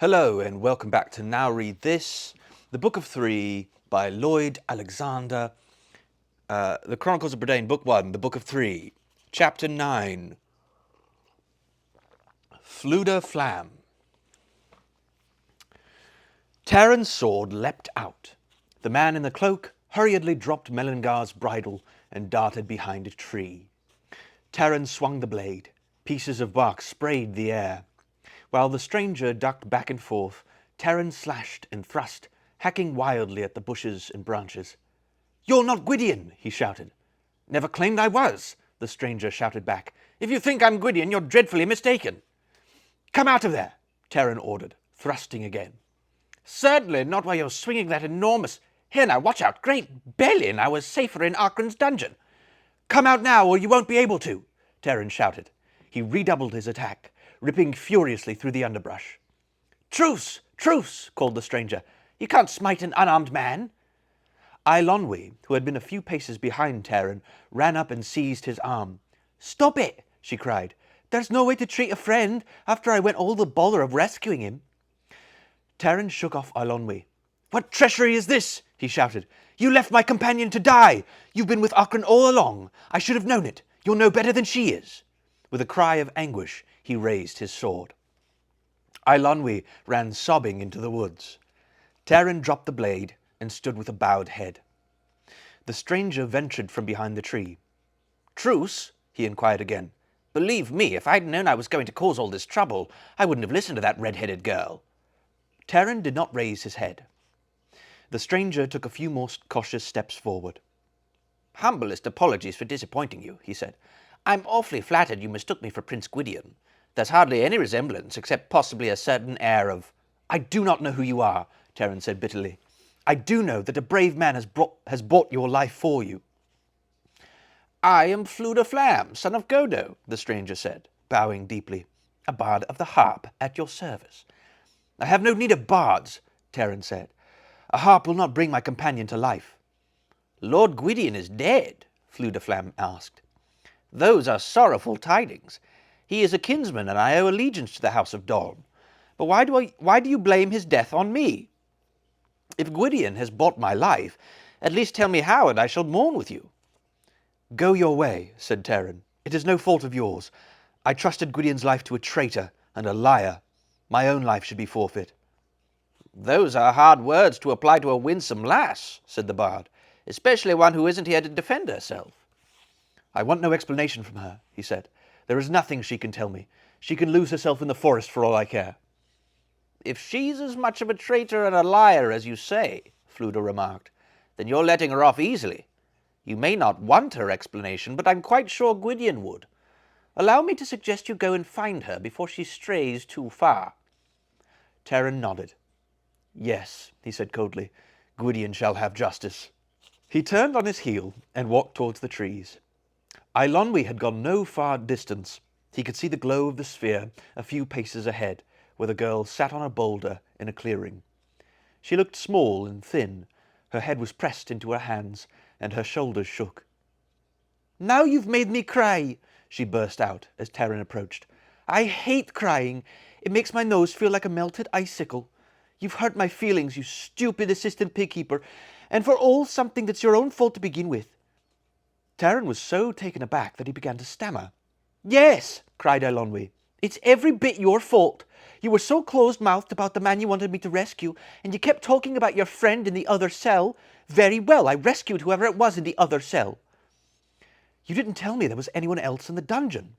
Hello and welcome back to Now Read This, the Book of Three by Lloyd Alexander, the Chronicles of Prydain, Book 1, the Book of Three, Chapter 9, Fflewddur Fflam. Taran's sword leapt out. The man in the cloak hurriedly dropped Melangar's bridle and darted behind a tree. Taran swung the blade. Pieces of bark sprayed the air. While the stranger ducked back and forth, Taran slashed and thrust, hacking wildly at the bushes and branches. "You're not Gwydion!" he shouted. "Never claimed I was," the stranger shouted back. "If you think I'm Gwydion, you're dreadfully mistaken." "Come out of there," Taran ordered, thrusting again. "Certainly not while you're swinging that enormous... Here now, watch out! Great Bellin, I was safer in Arkren's dungeon." "Come out now, or you won't be able to," Taran shouted. He redoubled his attack, ripping furiously through the underbrush. "Truce! Truce!" called the stranger. "You can't smite an unarmed man." Eilonwy, who had been a few paces behind Taran, ran up and seized his arm. "Stop it!" she cried. "There's no way to treat a friend after I went all the bother of rescuing him." Taran shook off Eilonwy. "What treachery is this?" he shouted. "You left my companion to die! You've been with Arkren all along! I should have known it! You're no better than she is!" With a cry of anguish, he raised his sword. Eilonwy ran sobbing into the woods. Taran dropped the blade and stood with a bowed head. The stranger ventured from behind the tree. "Truce?" he inquired again. "Believe me, if I'd known I was going to cause all this trouble, I wouldn't have listened to that red-headed girl." Taran did not raise his head. The stranger took a few more cautious steps forward. "Humblest apologies for disappointing you," he said. "I'm awfully flattered you mistook me for Prince Gwydion. There's hardly any resemblance, except possibly a certain air of—" "I do not know who you are," Taran said bitterly. "I do know that a brave man has bought your life for you." "I am Fflewddur Fflam, son of Godo," the stranger said, bowing deeply. "A bard of the harp at your service." "I have no need of bards," Taran said. "A harp will not bring my companion to life." "Lord Gwydion is dead?" Fflewddur Fflam asked. "Those are sorrowful tidings. He is a kinsman, and I owe allegiance to the House of Dorn. But why do you blame his death on me? If Gwydion has bought my life, at least tell me how, and I shall mourn with you." "Go your way," said Taran. "It is no fault of yours. I trusted Gwydion's life to a traitor and a liar. My own life should be forfeit." "Those are hard words to apply to a winsome lass," said the bard, "especially one who isn't here to defend herself." "I want no explanation from her," he said. "There is nothing she can tell me. She can lose herself in the forest for all I care." "If she's as much of a traitor and a liar as you say," Fflewddur remarked, "then you're letting her off easily. You may not want her explanation, but I'm quite sure Gwydion would. Allow me to suggest you go and find her before she strays too far." Taran nodded. "Yes," he said coldly, "Gwydion shall have justice." He turned on his heel and walked towards the trees. Eilonwy had gone no far distance. He could see the glow of the sphere a few paces ahead, where the girl sat on a boulder in a clearing. She looked small and thin. Her head was pressed into her hands, and her shoulders shook. "Now you've made me cry," she burst out as Taran approached. "I hate crying. It makes my nose feel like a melted icicle. You've hurt my feelings, you stupid assistant pigkeeper, and for all something that's your own fault to begin with." Taran was so taken aback that he began to stammer. "Yes," cried Eilonwy, "it's every bit your fault. You were so closed-mouthed about the man you wanted me to rescue, and you kept talking about your friend in the other cell. Very well, I rescued whoever it was in the other cell." "You didn't tell me there was anyone else in the dungeon."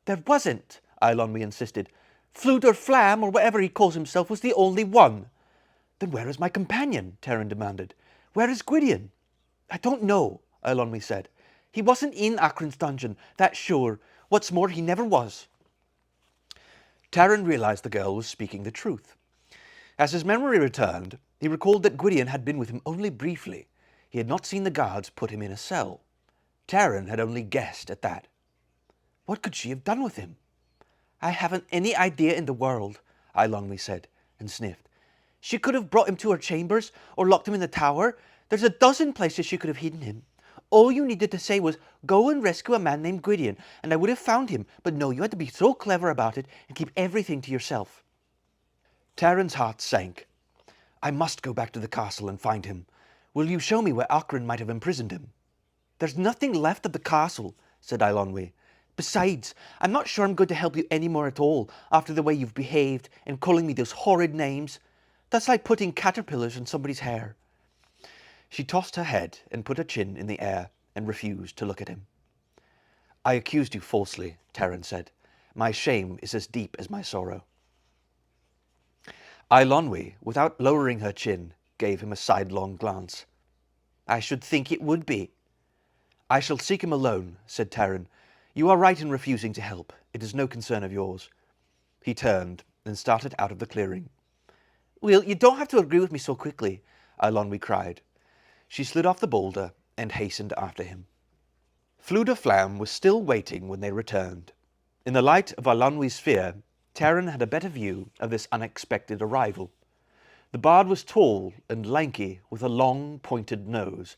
"There wasn't," Eilonwy insisted. "Fflewddur Fflam, or whatever he calls himself, was the only one." "Then where is my companion?" Taran demanded. "Where is Gwydion?" "I don't know," Eilonwy said. "He wasn't in Arkren's dungeon, that's sure. What's more, he never was." Taran realized the girl was speaking the truth. As his memory returned, he recalled that Gwydion had been with him only briefly. He had not seen the guards put him in a cell. Taran had only guessed at that. What could she have done with him? "I haven't any idea in the world," Eilonwy said, and sniffed. "She could have brought him to her chambers, or locked him in the tower. There's a dozen places she could have hidden him. All you needed to say was, 'Go and rescue a man named Gwydion,' and I would have found him. But no, you had to be so clever about it and keep everything to yourself." Taran's heart sank. I must go back to the castle and find him. Will you show me where Acren might have imprisoned him? There's nothing left of the castle, said Eilonwy. Besides, I'm not sure I'm going to help you any more at all after the way you've behaved and calling me those horrid names. That's like putting caterpillars in somebody's hair. She tossed her head and put her chin in the air and refused to look at him. I accused you falsely, Taran said. My shame is as deep as my sorrow. Eilonwy, without lowering her chin, gave him a sidelong glance. I should think it would be. I shall seek him alone, said Taran. You are right in refusing to help. It is no concern of yours. He turned and started out of the clearing. Well, you don't have to agree with me so quickly, Eilonwy cried. She slid off the boulder and hastened after him. Fflewddur was still waiting when they returned. In the light of Eilonwy's fear, Taran had a better view of this unexpected arrival. The bard was tall and lanky, with a long, pointed nose.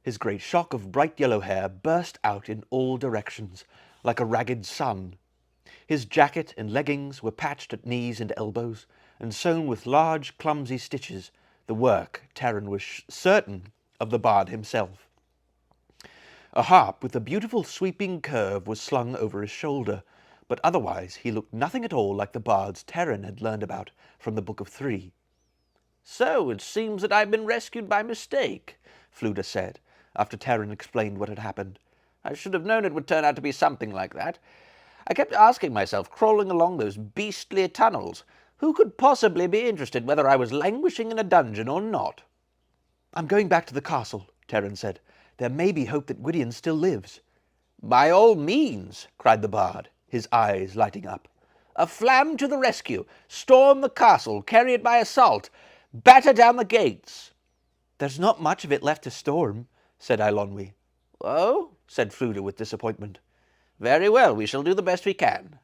His great shock of bright yellow hair burst out in all directions, like a ragged sun. His jacket and leggings were patched at knees and elbows, and sewn with large, clumsy stitches, the work, Taran was certain, of the bard himself. A harp with a beautiful sweeping curve was slung over his shoulder, but otherwise he looked nothing at all like the bards Taran had learned about from the Book of Three. So it seems that I've been rescued by mistake, Fflewddur said, after Taran explained what had happened. I should have known it would turn out to be something like that. I kept asking myself, crawling along those beastly tunnels, who could possibly be interested whether I was languishing in a dungeon or not? I'm going back to the castle, Taran said. There may be hope that Gwydion still lives. By all means, cried the bard, his eyes lighting up. A Fflam to the rescue! Storm the castle, carry it by assault, batter down the gates! There's not much of it left to storm, said Eilonwy. Oh, said Fflewddur with disappointment. Very well, we shall do the best we can.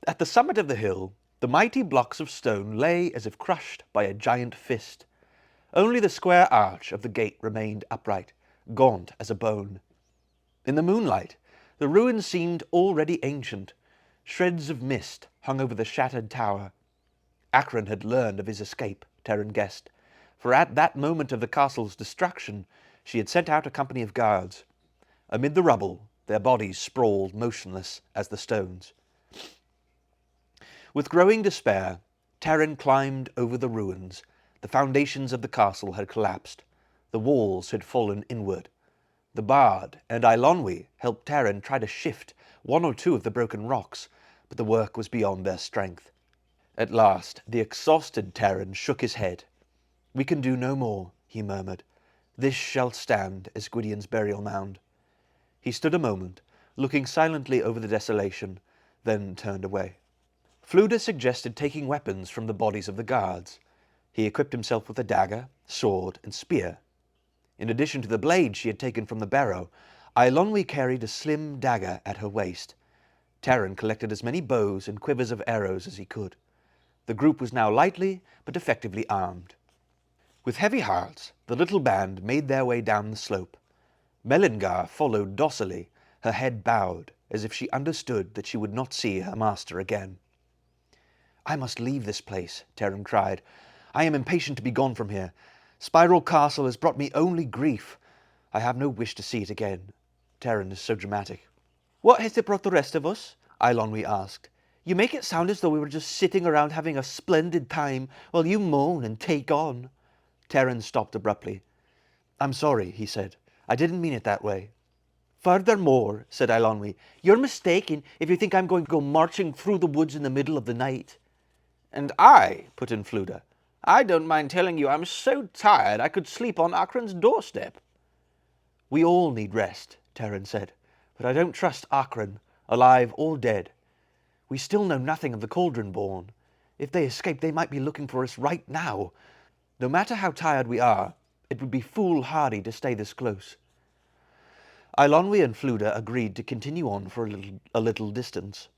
At the summit of the hill, the mighty blocks of stone lay as if crushed by a giant fist. Only the square arch of the gate remained upright, gaunt as a bone. In the moonlight, the ruins seemed already ancient. Shreds of mist hung over the shattered tower. Acren had learned of his escape, Taran guessed, for at that moment of the castle's destruction she had sent out a company of guards. Amid the rubble, their bodies sprawled motionless as the stones. With growing despair, Taran climbed over the ruins. The foundations of the castle had collapsed. The walls had fallen inward. The bard and Eilonwy helped Taran try to shift one or two of the broken rocks, but the work was beyond their strength. At last, the exhausted Taran shook his head. We can do no more, he murmured. This shall stand as Gwydion's burial mound. He stood a moment, looking silently over the desolation, then turned away. Fflewddur suggested taking weapons from the bodies of the guards. He equipped himself with a dagger, sword, and spear. In addition to the blade she had taken from the barrow, Eilonwy carried a slim dagger at her waist. Taran collected as many bows and quivers of arrows as he could. The group was now lightly but effectively armed. With heavy hearts, the little band made their way down the slope. Mellingar followed docilely, her head bowed, as if she understood that she would not see her master again. I must leave this place, Taran cried. I am impatient to be gone from here. Spiral Castle has brought me only grief. I have no wish to see it again. Taran is so dramatic. What has it brought the rest of us? Eilonwy asked. You make it sound as though we were just sitting around having a splendid time while you moan and take on. Taran stopped abruptly. I'm sorry, he said. I didn't mean it that way. Furthermore, said Eilonwy, you're mistaken if you think I'm going to go marching through the woods in the middle of the night. And I, put in Fflewddur, I don't mind telling you I'm so tired I could sleep on Acren's doorstep. We all need rest, Taran said, but I don't trust Acren, alive or dead. We still know nothing of the Cauldron-born. If they escape, they might be looking for us right now. No matter how tired we are, it would be foolhardy to stay this close. Eilonwy and Fflewddur agreed to continue on for a little distance.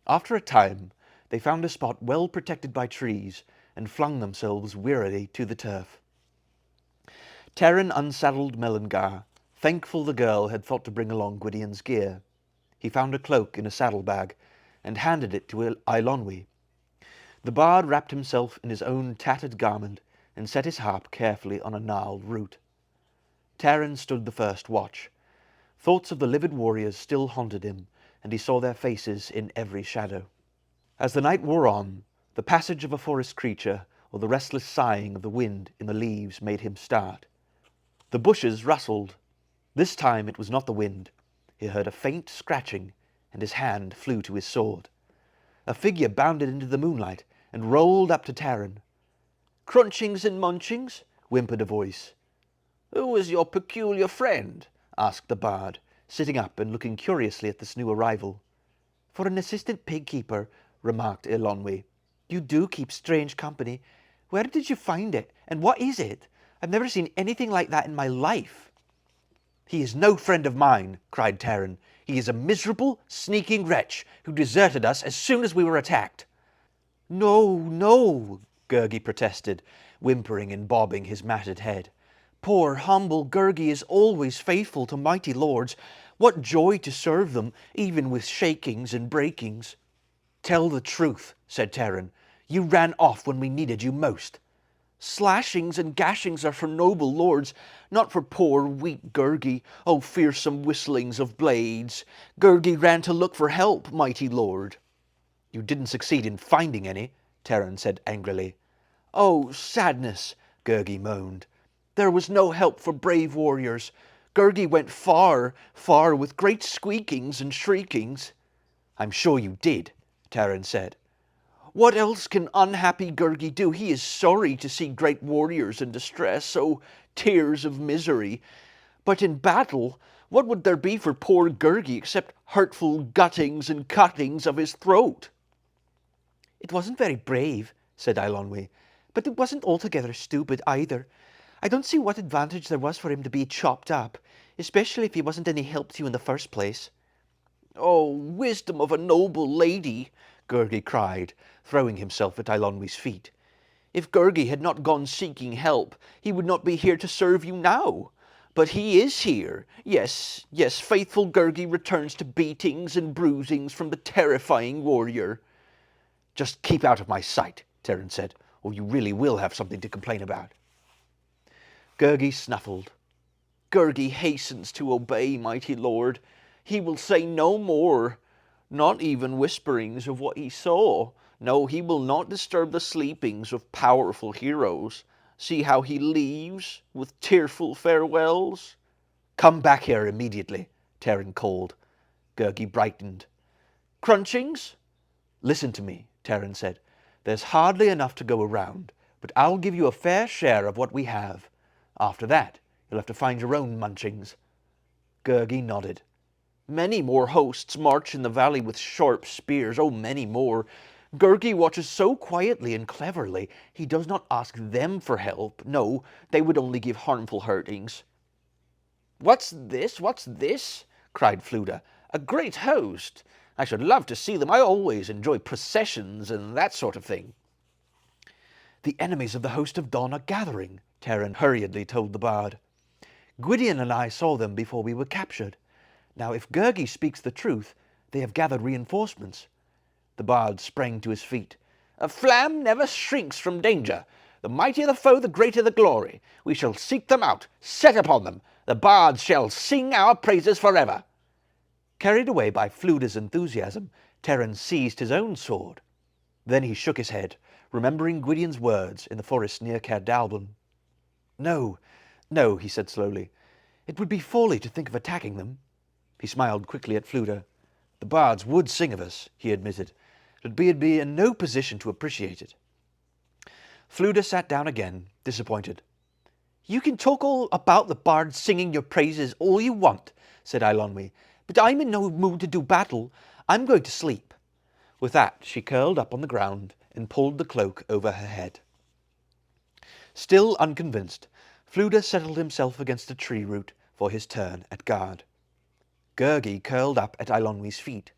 After a time, they found a spot well protected by trees and flung themselves wearily to the turf. Taran unsaddled Mellingar, thankful the girl had thought to bring along Gwydion's gear. He found a cloak in a saddlebag, and handed it to Eilonwy. The bard wrapped himself in his own tattered garment and set his harp carefully on a gnarled root. Taran stood the first watch. Thoughts of the livid warriors still haunted him, and he saw their faces in every shadow. As the night wore on, the passage of a forest creature or the restless sighing of the wind in the leaves made him start. The bushes rustled. This time it was not the wind. He heard a faint scratching, and his hand flew to his sword. A figure bounded into the moonlight and rolled up to Taran. "Crunchings and munchings?" whimpered a voice. "Who is your peculiar friend?" asked the bard, sitting up and looking curiously at this new arrival. "For an assistant pig-keeper," remarked Eilonwy. "You do keep strange company. Where did you find it, and what is it? I've never seen anything like that in my life." "He is no friend of mine," cried Taran. "He is a miserable, sneaking wretch who deserted us as soon as we were attacked." "No, no," Gurgi protested, whimpering and bobbing his matted head. "Poor, humble Gurgi is always faithful to mighty lords. What joy to serve them, even with shakings and breakings." "Tell the truth," said Taran. "You ran off when we needed you most." "Slashings and gashings are for noble lords, not for poor, weak Gurgi. Oh, fearsome whistlings of blades! Gurgi ran to look for help, mighty lord." "You didn't succeed in finding any," Taran said angrily. "Oh, sadness!" Gurgi moaned. "There was no help for brave warriors. Gurgi went far, far, with great squeakings and shriekings." "I'm sure you did," Taran said. "What else can unhappy Gurgi do? He is sorry to see great warriors in distress, oh, tears of misery. But in battle, what would there be for poor Gurgi except hurtful guttings and cuttings of his throat?" "It wasn't very brave," said Eilonwy, "but it wasn't altogether stupid either. I don't see what advantage there was for him to be chopped up, especially if he wasn't any help to you in the first place." "Oh, wisdom of a noble lady!" Gurgi cried, throwing himself at Eilonwy's feet. "If Gurgi had not gone seeking help, he would not be here to serve you now. But he is here. Yes, yes, faithful Gurgi returns to beatings and bruisings from the terrifying warrior." "Just keep out of my sight," Taran said, "or you really will have something to complain about." Gurgi snuffled. "Gurgi hastens to obey, mighty lord. He will say no more, not even whisperings of what he saw. No, he will not disturb the sleepings of powerful heroes. See how he leaves, with tearful farewells." "Come back here immediately," Taran called. Gurgi brightened. "Crunchings?" "Listen to me," Taran said. "There's hardly enough to go around, but I'll give you a fair share of what we have. After that, you'll have to find your own munchings." Gurgi nodded. "Many more hosts march in the valley with sharp spears, oh, many more. Gurgi watches so quietly and cleverly, he does not ask them for help. No, they would only give harmful hurtings." "What's this? What's this?" cried Fflewddur. "A great host! I should love to see them. I always enjoy processions and that sort of thing." "The enemies of the host of Dawn are gathering," Taran hurriedly told the bard. "Gwydion and I saw them before we were captured. Now, if Gurgi speaks the truth, they have gathered reinforcements." The bard sprang to his feet. "Fflam never shrinks from danger. The mightier the foe, the greater the glory. We shall seek them out, set upon them. The bards shall sing our praises forever." Carried away by Fflewddur's enthusiasm, Taran seized his own sword. Then he shook his head, remembering Gwydion's words in the forest near Caer Dallben. "No, no," he said slowly. "It would be folly to think of attacking them." He smiled quickly at Fflewddur. "The bards would sing of us," he admitted, "but we'd be in no position to appreciate it." Fflewddur sat down again, disappointed. "You can talk all about the bards singing your praises all you want," said Eilonwy, "but I'm in no mood to do battle. I'm going to sleep." With that, she curled up on the ground and pulled the cloak over her head. Still unconvinced, Fflewddur settled himself against a tree root for his turn at guard. Gurgi curled up at Eilonwy's feet.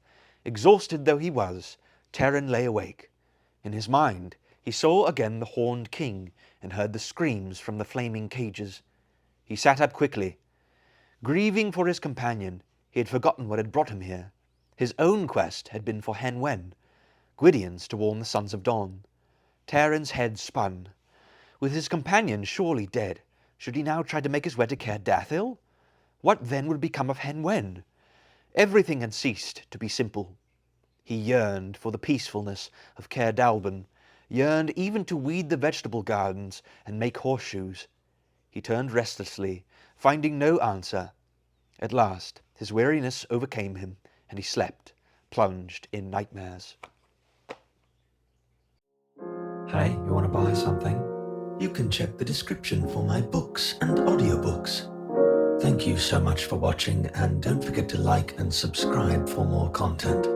Exhausted though he was, Taran lay awake. In his mind, he saw again the horned king and heard the screams from the flaming cages. He sat up quickly. Grieving for his companion, he had forgotten what had brought him here. His own quest had been for Hen Wen, Gwydion's to warn the Sons of Dawn. Taran's head spun. With his companion surely dead, should he now try to make his way to Caer Dathil? What then would become of Hen Wen? Everything had ceased to be simple. He yearned for the peacefulness of Caer Dalban, yearned even to weed the vegetable gardens and make horseshoes. He turned restlessly, finding no answer. At last his weariness overcame him, and he slept, plunged in nightmares. Hey, you want to buy something? You can check the description for my books and audiobooks. Thank you so much for watching, and don't forget to like and subscribe for more content.